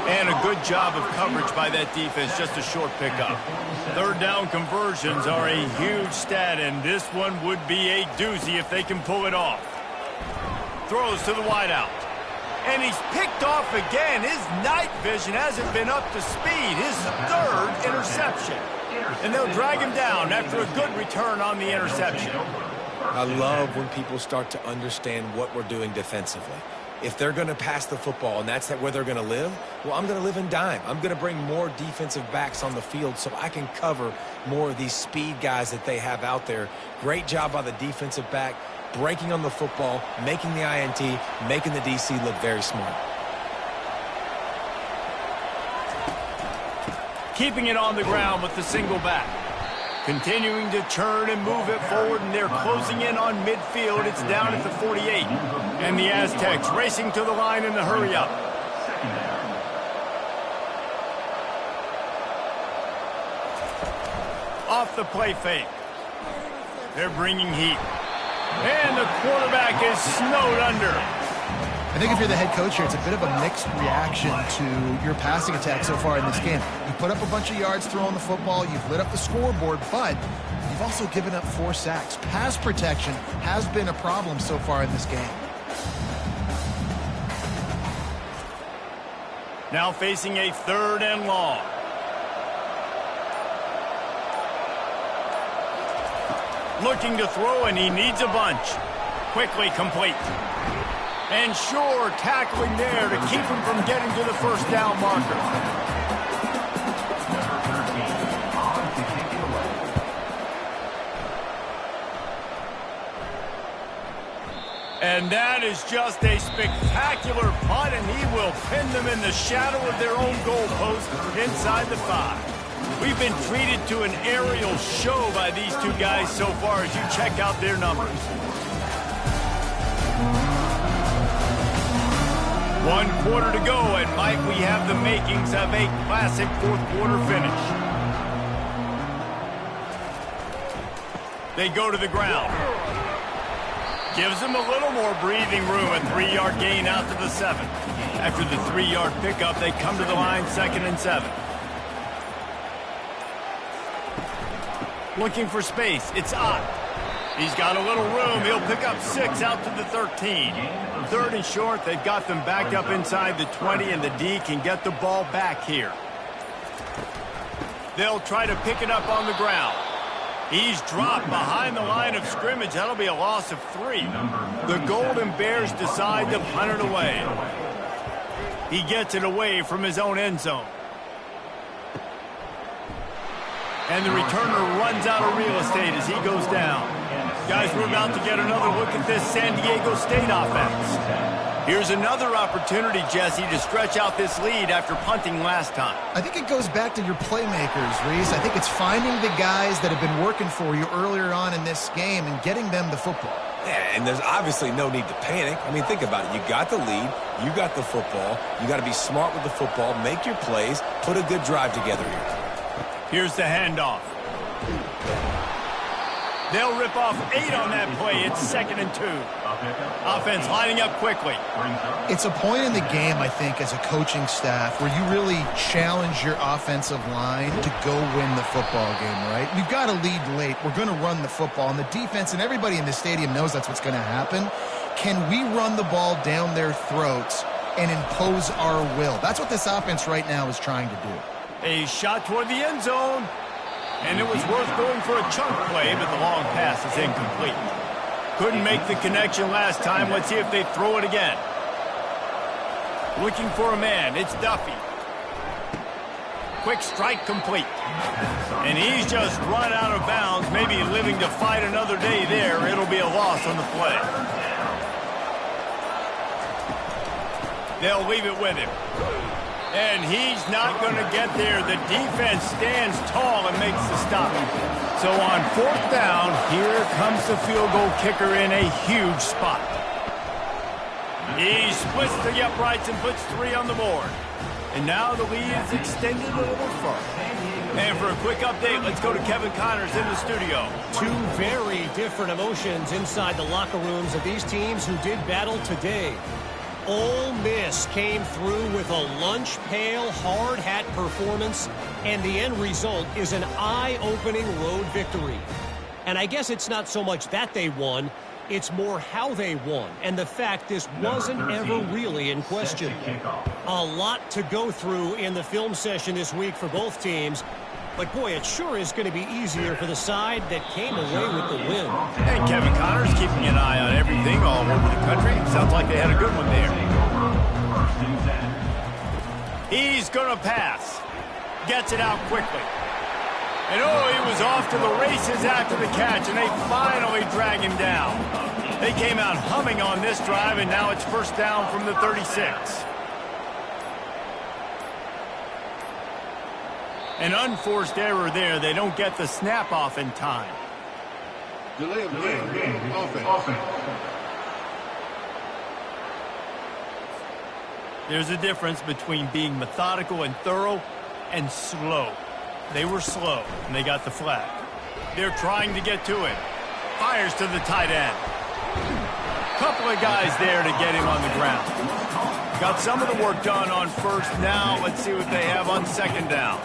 And a good job of coverage by that defense. Just a short pickup. Third down conversions are a huge stat, and this one would be a doozy if they can pull it off. Throws to the wideout. And he's picked off again. His night vision hasn't been up to speed. His third interception. And they'll drag him down after a good return on the interception. I love when people start to understand what we're doing defensively. If they're going to pass the football and that's where they're going to live, well, I'm going to live in dime. I'm going to bring more defensive backs on the field so I can cover more of these speed guys that they have out there. Great job by the defensive back, breaking on the football, making the INT, making the DC look very smart. Keeping it on the ground with the single back. Continuing to churn and move it forward, and they're closing in on midfield. It's down at the 48. And the Aztecs racing to the line in the hurry-up. Off the play fake. They're bringing heat. And the quarterback is snowed under. I think if you're the head coach here, it's a bit of a mixed reaction to your passing attack so far in this game. You put up a bunch of yards throwing the football, you've lit up the scoreboard, but you've also given up 4 sacks. Pass protection has been a problem so far in this game. Now facing a 3rd and long. Looking to throw, and he needs a bunch. Quickly complete. And sure, tackling there to keep him from getting to the first down marker. And that is just a spectacular punt, and he will pin them in the shadow of their own goalpost inside the 5. We've been treated to an aerial show by these two guys so far as you check out their numbers. 1 quarter to go, and Mike, we have the makings of a classic 4th quarter finish. They go to the ground. Gives them a little more breathing room, a 3-yard gain out to the 7. After the 3-yard pickup, they come to the line, 2nd and 7. Looking for space, it's Ott. He's got a little room. He'll pick up 6 out to the 13. 3rd and short. They've got them backed up inside the 20, and the D can get the ball back here. They'll try to pick it up on the ground. He's dropped behind the line of scrimmage. That'll be a loss of 3. The Golden Bears decide to punt it away. He gets it away from his own end zone. And the returner runs out of real estate as he goes down. Guys, we're about to get another look at this San Diego State offense. Here's another opportunity, Jesse, to stretch out this lead after punting last time. I think it goes back to your playmakers, Reese. I think it's finding the guys that have been working for you earlier on in this game and getting them the football. Yeah, and there's obviously no need to panic. I mean, think about it. You got the lead. You got the football. You got to be smart with the football. Make your plays. Put a good drive together here. Here's the handoff. They'll rip off 8 on that play. It's 2nd and 2. Offense lining up quickly. It's a point in the game, I think, as a coaching staff where you really challenge your offensive line to go win the football game, right? We've got to lead late. We're going to run the football, and the defense and everybody in the stadium knows that's what's going to happen. Can we run the ball down their throats and impose our will? That's what this offense right now is trying to do. A shot toward the end zone. And it was worth going for a chunk play, but the long pass is incomplete. Couldn't make the connection last time. Let's see if they throw it again. Looking for a man. It's Duffy. Quick strike complete. And he's just run out of bounds, maybe living to fight another day there. It'll be a loss on the play. They'll leave it with him. And he's not going to get there. The defense stands tall and makes the stop. So on 4th down, here comes the field goal kicker in a huge spot. He splits the uprights and puts 3 on the board. And now the lead is extended a little further. And for a quick update, let's go to Kevin Connors in the studio. Two very different emotions inside the locker rooms of these teams who did battle today. Ole Miss came through with a lunch pail, hard hat performance, and the end result is an eye-opening road victory. And I guess it's not so much that they won, it's more how they won, and the fact this wasn't ever really in question. A lot to go through in the film session this week for both teams, but boy, it sure is going to be easier for the side that came away with the win. And Kevin Connors keeping an eye on everything all over the country. Sounds like they had a good one there. He's going to pass. Gets it out quickly. And oh, he was off to the races after the catch, and they finally drag him down. They came out humming on this drive, and now it's 1st down from the 36. An unforced error there. They don't get the snap off in time. Delay of game. Offense. There's a difference between being methodical and thorough and slow. They were slow, and they got the flag. They're trying to get to it. Fires to the tight end. Couple of guys there to get him on the ground. Got some of the work done on 1st. Now let's see what they have on 2nd down.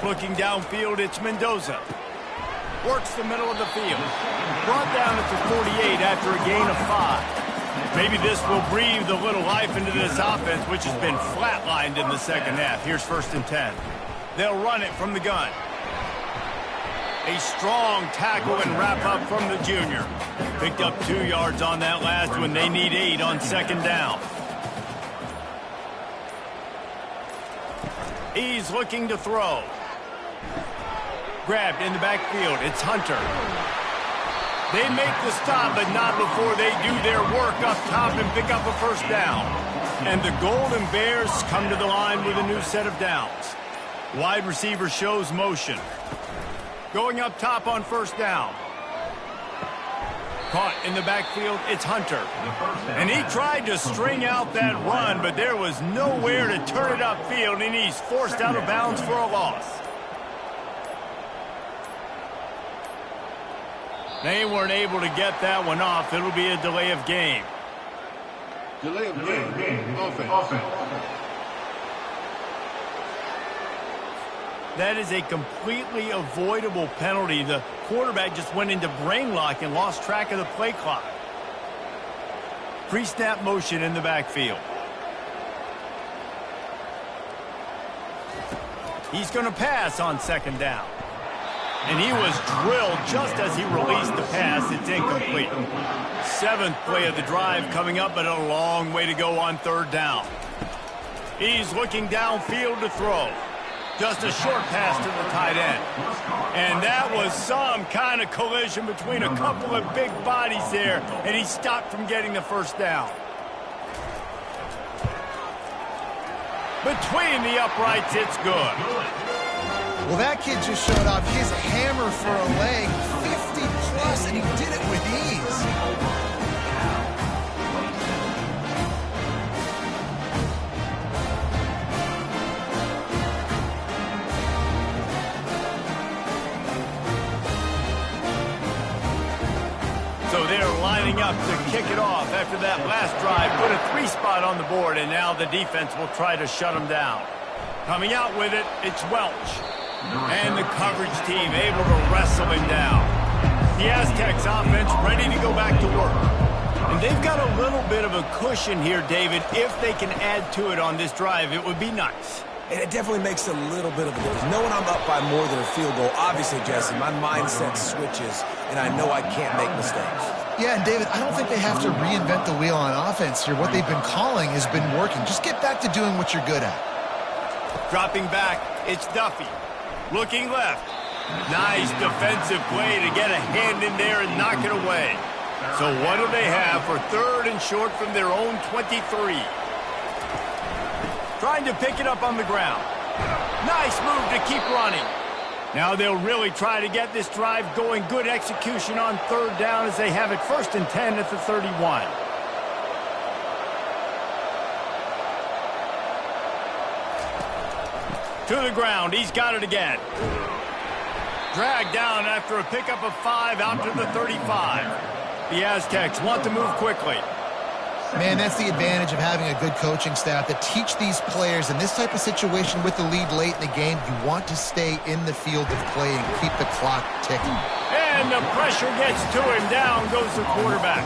Looking downfield, it's Mendoza. Works the middle of the field. Brought down at the 48 after a gain of 5. Maybe this will breathe a little life into this offense, which has been flatlined in the 2nd half. Here's 1st and 10. They'll run it from the gun. A strong tackle and wrap up from the junior. Picked up 2 yards on that last one. They need 8 on 2nd down. He's looking to throw. Grabbed in the backfield. It's Hunter. They make the stop, but not before they do their work up top and pick up a 1st down. And the Golden Bears come to the line with a new set of downs. Wide receiver shows motion. Going up top on 1st down. Caught in the backfield, it's Hunter. And he tried to string out that run, but there was nowhere to turn it upfield, and he's forced out of bounds for a loss. They weren't able to get that one off. It'll be a delay of game. Delay of game. Offense. That is a completely avoidable penalty. The quarterback just went into brain lock and lost track of the play clock. Pre-snap motion in the backfield. He's going to pass on 2nd down. And he was drilled just as he released the pass. It's incomplete. 7th play of the drive coming up, but a long way to go on 3rd down. He's looking downfield to throw. Just a short pass to the tight end. And that was some kind of collision between a couple of big bodies there, and he stopped from getting the 1st down. Between the uprights, it's good. Well, that kid just showed off his hammer for a leg, 50+, and he did it with ease. So they're lining up to kick it off after that last drive. Put a 3 spot on the board, and now the defense will try to shut them down. Coming out with it, it's Welch. And the coverage team able to wrestle him down. The Aztecs offense ready to go back to work. And they've got a little bit of a cushion here, David. If they can add to it on this drive, it would be nice. And it definitely makes a little bit of a difference. Knowing I'm up by more than a field goal, obviously, Jesse, my mindset switches, and I know I can't make mistakes. Yeah, and David, I don't think they have to reinvent the wheel on offense here. What they've been calling has been working. Just get back to doing what you're good at. Dropping back, it's Duffy. Looking left. Nice defensive play to get a hand in there and knock it away. So what do they have for 3rd and short from their own 23? Trying to pick it up on the ground. Nice move to keep running. Now they'll really try to get this drive going. Good execution on 3rd down as they have it 1st and 10 at the 31. To the ground. He's got it again. Dragged down after a pickup of 5 out to the 35. The Aztecs want to move quickly. Man, that's the advantage of having a good coaching staff that teach these players in this type of situation with the lead late in the game. You want to stay in the field of play and keep the clock ticking. And the pressure gets to him. Down goes the quarterback.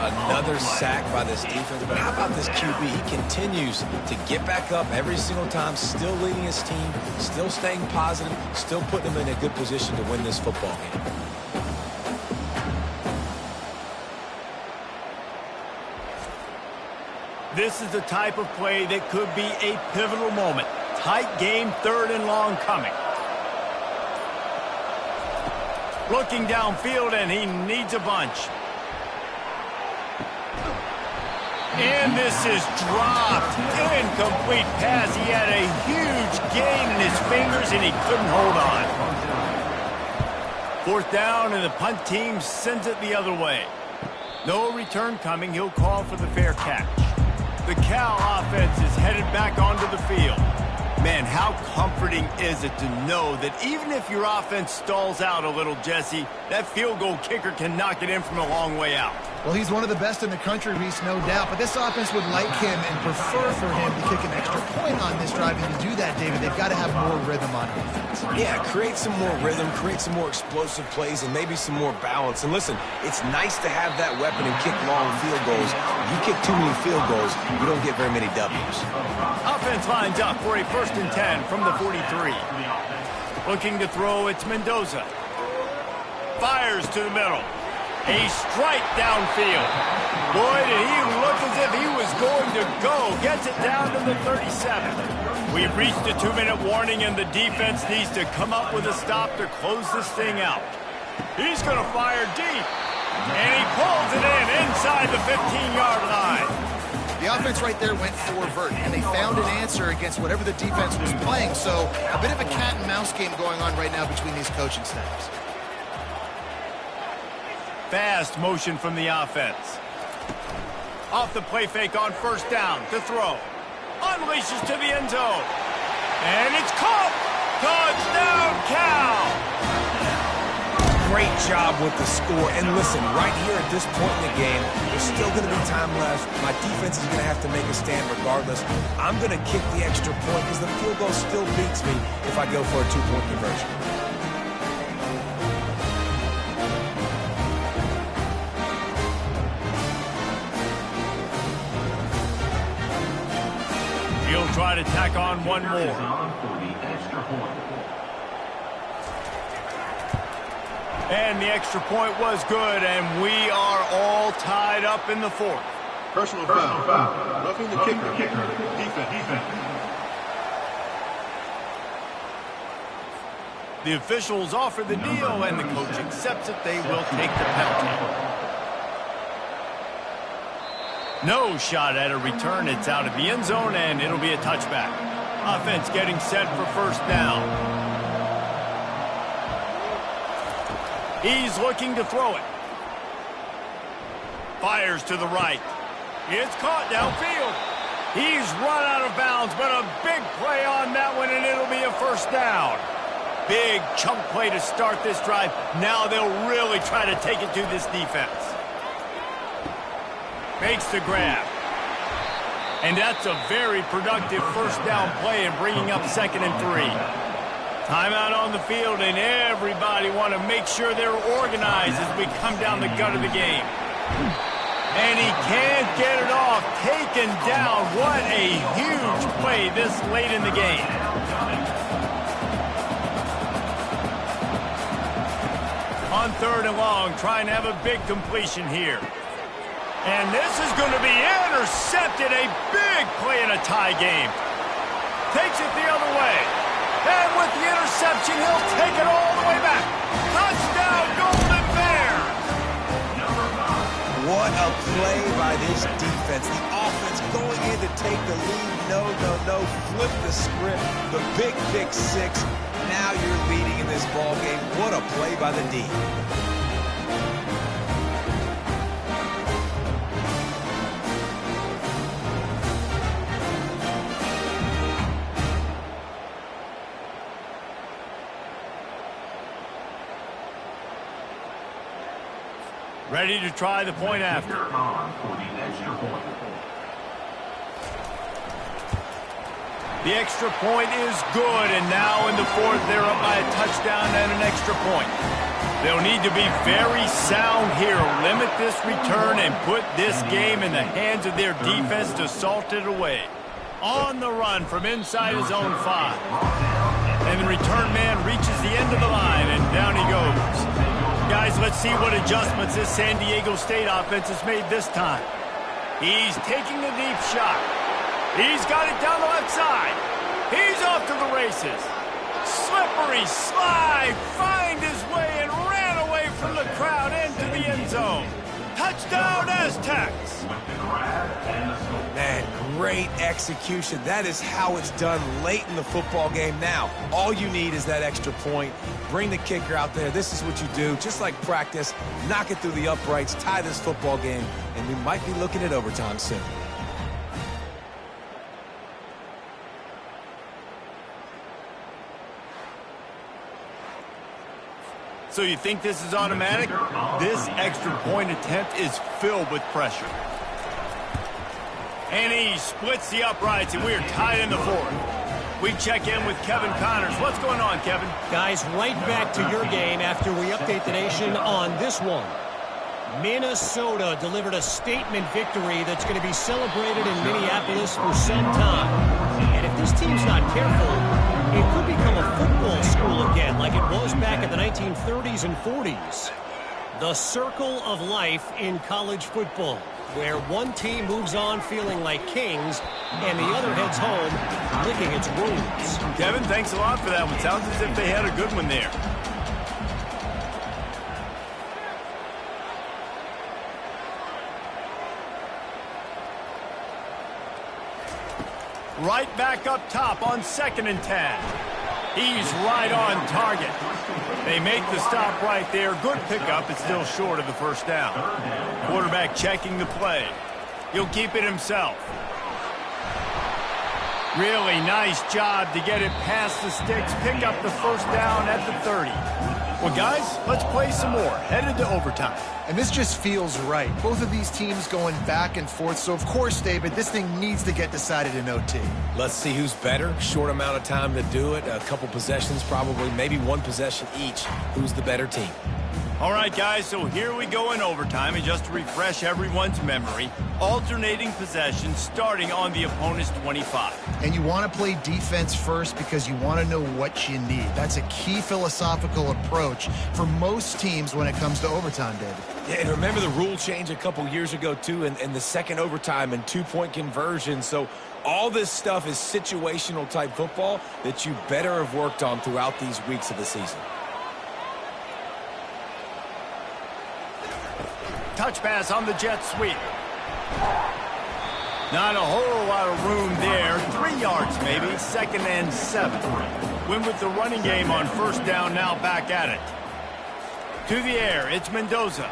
Another sack by this defense. But how about this QB? He continues to get back up every single time, still leading his team, still staying positive, still putting him in a good position to win this football game. This is the type of play that could be a pivotal moment. Tight game, 3rd and long coming. Looking downfield, and he needs a bunch. And this is dropped. Incomplete pass. He had a huge gain in his fingers, and he couldn't hold on. 4th down, and the punt team sends it the other way. No return coming. He'll call for the fair catch. The Cal offense is headed back onto the field. Man, how comforting is it to know that even if your offense stalls out a little, Jesse, that field goal kicker can knock it in from a long way out. Well, he's one of the best in the country, Reese, no doubt. But this offense would like him and prefer for him to kick an extra point on this drive. And to do that, David, they've got to have more rhythm on offense. Yeah, create some more rhythm, create some more explosive plays, and maybe some more balance. And listen, it's nice to have that weapon and kick long field goals. If you kick too many field goals, you don't get very many W's. Offense lines up for a 1st and 10 from the 43. Looking to throw, it's Mendoza. Fires to the middle. A strike downfield. Boy, did he look as if he was going to go. Gets it down to the 37. We've reached a 2-minute warning, and the defense needs to come up with a stop to close this thing out. He's going to fire deep. And he pulls it in inside the 15-yard line. The offense right there went 4-vert, and they found an answer against whatever the defense was playing. So a bit of a cat-and-mouse game going on right now between these coaching staffs. Fast motion from the offense. Off the play fake on 1st down to throw. Unleashes to the end zone. And it's caught. Touchdown, Cal. Great job with the score. And listen, right here at this point in the game, there's still going to be time left. My defense is going to have to make a stand regardless. I'm going to kick the extra point because the field goal still beats me if I go for a 2-point conversion. He'll try to tack on one more. And the extra point was good, and we are all tied up in the 4th. Personal foul. Roughing the kicker. Defense. The officials offer the deal, and the coach accepts it. They will take the penalty. No shot at a return. It's out of the end zone, and it'll be a touchback. Offense getting set for 1st down. He's looking to throw it. Fires to the right. It's caught downfield. He's run out of bounds, but a big play on that one, and it'll be a 1st down. Big chunk play to start this drive. Now they'll really try to take it to this defense. Makes the grab. And that's a very productive 1st down play and bringing up 2nd and 3. Timeout on the field, and everybody want to make sure they're organized as we come down the gut of the game. And he can't get it off. Taken down. What a huge play this late in the game. On 3rd and long, trying to have a big completion here. And this is going to be intercepted. A big play in a tie game. Takes it the other way. And with the interception, he'll take it all the way back. Touchdown, Golden Bear! What a play by this defense. The offense going in to take the lead. No. Flip the script. The big pick six. Now you're leading in this ball game. What a play by the D. Ready to try the point after. The extra point is good, and now in the 4th, they're up by a touchdown and an extra point. They'll need to be very sound here, limit this return, and put this game in the hands of their defense to salt it away. On the run from inside his own 5. And the return man reaches the end of the line, and down he goes. Guys, let's see what adjustments this San Diego State offense has made this time. He's taking the deep shot. He's got it down the left side. He's off to the races. Slippery slide, find his way and ran away from the crowd into the end zone. Touchdown, Aztecs! Man, great execution. That is how it's done late in the football game. Now, all you need is that extra point. Bring the kicker out there. This is what you do. Just like practice, knock it through the uprights, tie this football game, and we might be looking at overtime soon. So you think this is automatic? This extra point attempt is filled with pressure. And he splits the uprights, and we are tied in the 4th. We check in with Kevin Connors. What's going on, Kevin? Guys, right back to your game after we update the nation on this one. Minnesota delivered a statement victory that's going to be celebrated in Minneapolis for some time. And if this team's not careful, it could become a football school again like it was back in the 1930s and 40s. The circle of life in college football, where one team moves on feeling like kings and the other heads home licking its wounds. Kevin, thanks a lot for that one. Sounds as if they had a good one there. Right back up top on 2nd and 10. He's right on target. They make the stop right there. Good pickup. It's still short of the first down. Quarterback checking the play. He'll keep it himself. Really nice job to get it past the sticks. Pick up the first down at the 30. Well, guys, let's play some more. Headed to overtime. And this just feels right. Both of these teams going back and forth. So, of course, David, this thing needs to get decided in OT. Let's see who's better. Short amount of time to do it. A couple possessions probably. Maybe one possession each. Who's the better team? All right, guys, so here we go in overtime. And just to refresh everyone's memory, alternating possessions starting on the opponent's 25. And you want to play defense first because you want to know what you need. That's a key philosophical approach for most teams when it comes to overtime, David. Yeah, and remember the rule change a couple years ago, too, and the second overtime and two-point conversion. So all this stuff is situational type football that you better have worked on throughout these weeks of the season. Touch pass on the jet sweep. Not a whole lot of room there. 3 yards maybe. 2nd and 7. Win with the running game on first down, now back at it. To the air, it's Mendoza.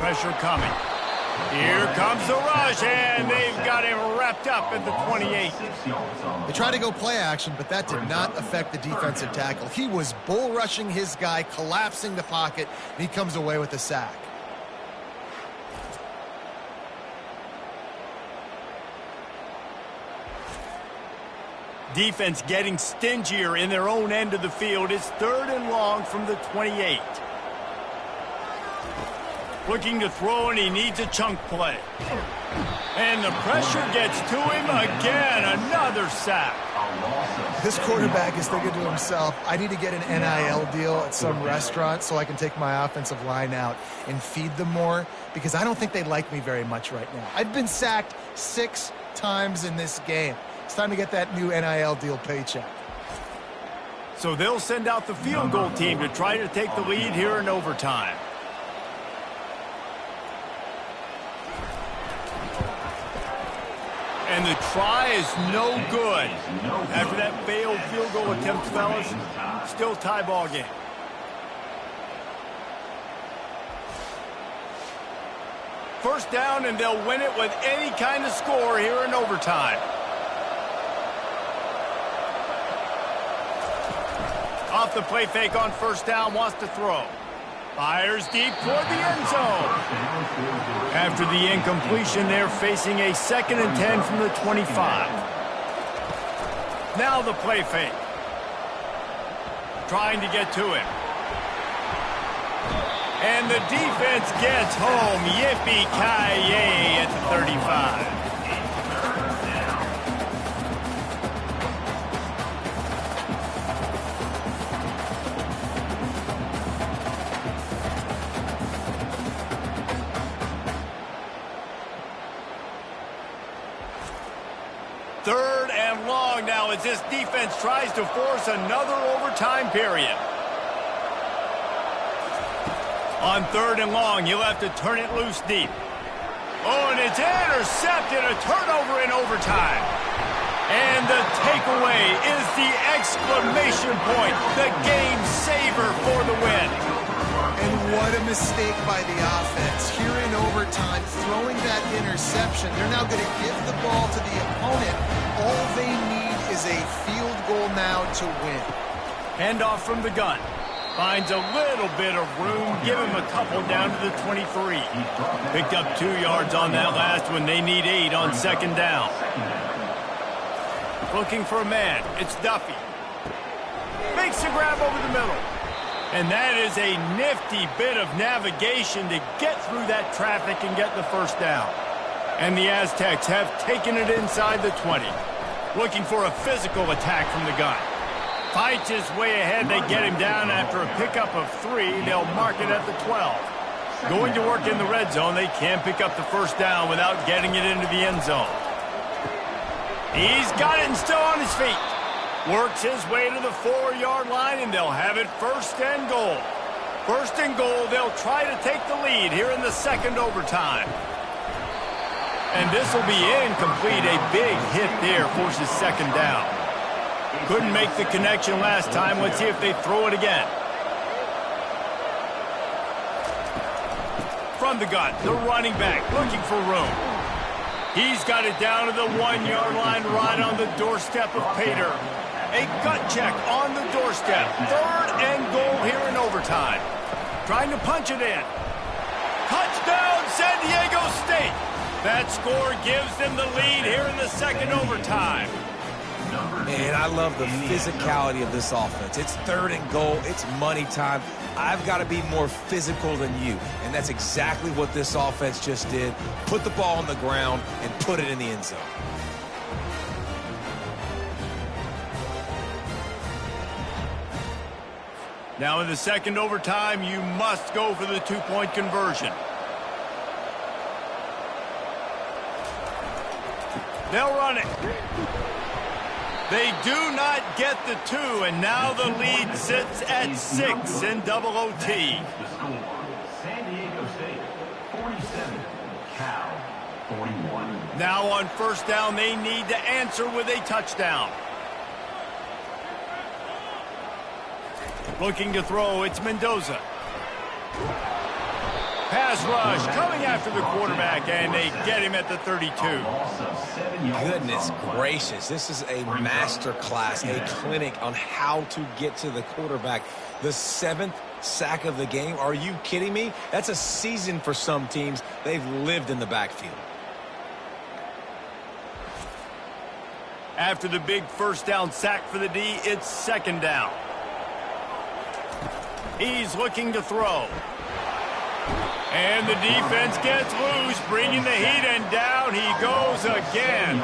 Pressure coming. Here comes the rush, and they've got him wrapped up at the 28. They tried to go play action, but that did not affect the defensive tackle. He was bull rushing his guy, collapsing the pocket, and he comes away with a sack. Defense getting stingier in their own end of the field. It's 3rd and long from the 28. Looking to throw, and he needs a chunk play. And the pressure gets to him again. Another sack. This quarterback is thinking to himself, I need to get an NIL deal at some restaurant so I can take my offensive line out and feed them more, because I don't think they like me very much right now. I've been sacked 6 times in this game. It's time to get that new NIL deal paycheck. So they'll send out the field goal team to try to take the lead here in overtime. And the try is no good. After that failed field goal attempt, fellas, still tie ball game. First down, and they'll win it with any kind of score here in overtime. Off the play fake on first down, wants to throw. Fires deep toward the end zone. After the incompletion, they're facing a 2nd and 10 from the 25. Now the play fake. Trying to get to him. And the defense gets home. Yippee-ki-yay at the 35. Third and long now as this defense tries to force another overtime period. On 3rd and long, he'll have to turn it loose deep. Oh, and it's intercepted, a turnover in overtime. And the takeaway is the exclamation point, the game saver for the win. And what a mistake by the offense. Here in overtime, throwing that interception. They're now going to give the ball to the opponent. All they need is a field goal now to win. Handoff from the gun. Finds a little bit of room. Give him a couple down to the 23. Picked up 2 yards on that last one. They need 8 on 2nd down. Looking for a man. It's Duffy. Makes a grab over the middle. And that is a nifty bit of navigation to get through that traffic and get the first down. And the Aztecs have taken it inside the 20. Looking for a physical attack from the gun. Fights his way ahead. They get him down after a pickup of 3. They'll mark it at the 12. Going to work in the red zone. They can't pick up the first down without getting it into the end zone. He's got it and still on his feet. Works his way to the 4-yard line, and they'll have it 1st and goal. 1st and goal, they'll try to take the lead here in the 2nd overtime. And this will be incomplete. A big hit there forces 2nd down. Couldn't make the connection last time. Let's see if they throw it again. From the gun, the running back looking for room. He's got it down to the 1-yard line right on the doorstep of Pater. A gut check on the doorstep. 3rd and goal here in overtime. Trying to punch it in. Touchdown, San Diego State. That score gives them the lead here in the 2nd overtime. Man, I love the physicality of this offense. It's 3rd and goal. It's money time. I've got to be more physical than you. And that's exactly what this offense just did. Put the ball on the ground and put it in the end zone. Now in the 2nd overtime, you must go for the 2-point conversion. They'll run it. They do not get the 2, and now the lead sits at 6 in double OT. The score, San Diego State, 47, Cal, 41. Now on 1st down, they need to answer with a touchdown. Looking to throw, it's Mendoza. Pass rush coming after the quarterback, and they get him at the 32. Goodness gracious, this is a master class, a clinic on how to get to the quarterback. The 7th sack of the game. Are you kidding me? That's a season for some teams. They've lived in the backfield. After the big 1st down sack for the D, it's 2nd down. He's looking to throw. And the defense gets loose, bringing the heat, and down he goes again.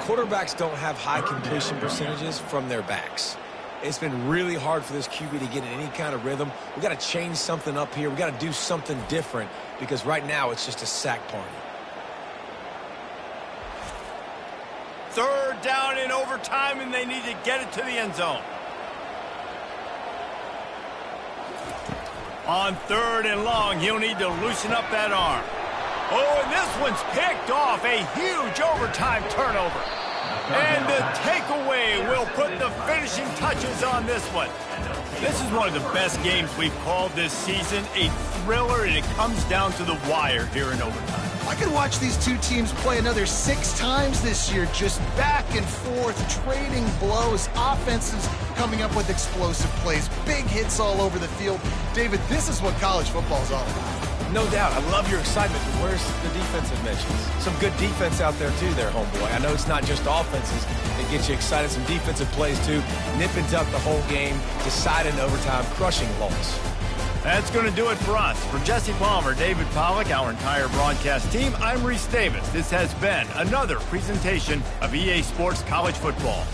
Quarterbacks don't have high completion percentages from their backs. It's been really hard for this QB to get in any kind of rhythm. We got to change something up here. We got to do something different because right now it's just a sack party. Third down in overtime, and they need to get it to the end zone. On third and long, he'll need to loosen up that arm. Oh, and this one's picked off. A huge overtime turnover. And the takeaway will put the finishing touches on this one. This is one of the best games we've called this season. A thriller, and it comes down to the wire here in overtime. I could watch these two teams play another 6 times this year, just back and forth, trading blows, offenses coming up with explosive plays, big hits all over the field. David, this is what college football is all about. No doubt. I love your excitement. But where's the defensive mentions? Some good defense out there, too, there, homeboy. I know it's not just offenses that get you excited. Some defensive plays, too. Nip and tuck the whole game, decide in overtime, crushing loss. That's going to do it for us. For Jesse Palmer, David Pollack, our entire broadcast team, I'm Reese Davis. This has been another presentation of EA Sports College Football.